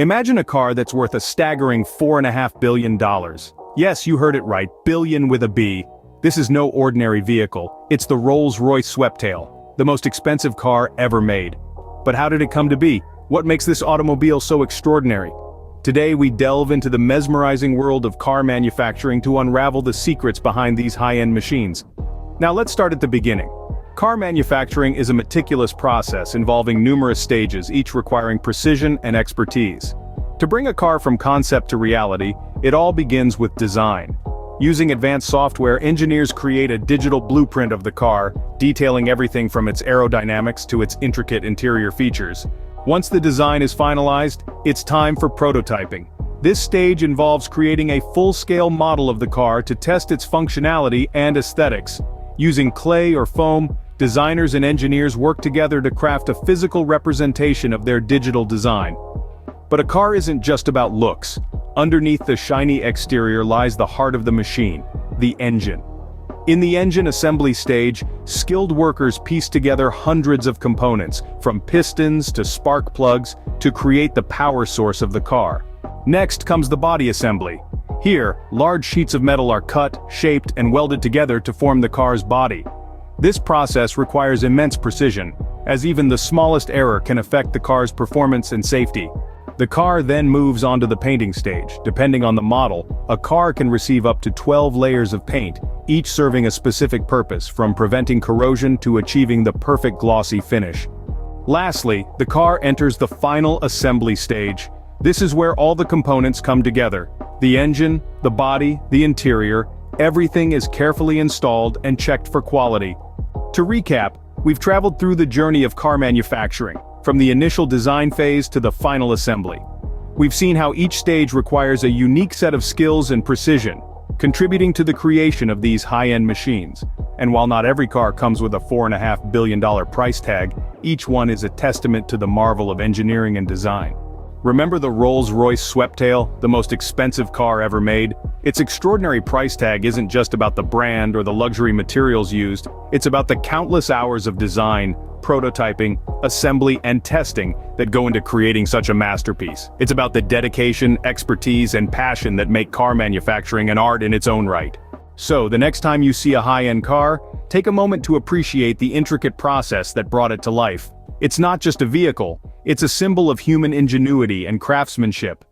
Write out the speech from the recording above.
Imagine a car that's worth a staggering $4.5 billion. Yes, you heard it right, billion with a B. This is no ordinary vehicle, it's the Rolls-Royce Sweptail, the most expensive car ever made. But how did it come to be? What makes this automobile so extraordinary? Today we delve into the mesmerizing world of car manufacturing to unravel the secrets behind these high-end machines. Now let's start at the beginning. Car manufacturing is a meticulous process involving numerous stages, each requiring precision and expertise. To bring a car from concept to reality, it all begins with design. Using advanced software, engineers create a digital blueprint of the car, detailing everything from its aerodynamics to its intricate interior features. Once the design is finalized, it's time for prototyping. This stage involves creating a full-scale model of the car to test its functionality and aesthetics. Using clay or foam, designers and engineers work together to craft a physical representation of their digital design. But a car isn't just about looks. Underneath the shiny exterior lies the heart of the machine, the engine. In the engine assembly stage, skilled workers piece together hundreds of components, from pistons to spark plugs, to create the power source of the car. Next comes the body assembly. Here, large sheets of metal are cut, shaped, and welded together to form the car's body. This process requires immense precision, as even the smallest error can affect the car's performance and safety. The car then moves onto the painting stage. Depending on the model, a car can receive up to 12 layers of paint, each serving a specific purpose, from preventing corrosion to achieving the perfect glossy finish. Lastly, the car enters the final assembly stage. This is where all the components come together. The engine, the body, the interior, everything is carefully installed and checked for quality. To recap, we've traveled through the journey of car manufacturing, from the initial design phase to the final assembly. We've seen how each stage requires a unique set of skills and precision, contributing to the creation of these high-end machines. And while not every car comes with a $4.5 billion price tag, each one is a testament to the marvel of engineering and design. Remember the Rolls-Royce Sweptail, the most expensive car ever made? Its extraordinary price tag isn't just about the brand or the luxury materials used, it's about the countless hours of design, prototyping, assembly, and testing that go into creating such a masterpiece. It's about the dedication, expertise, and passion that make car manufacturing an art in its own right. So, the next time you see a high-end car, take a moment to appreciate the intricate process that brought it to life. It's not just a vehicle, it's a symbol of human ingenuity and craftsmanship.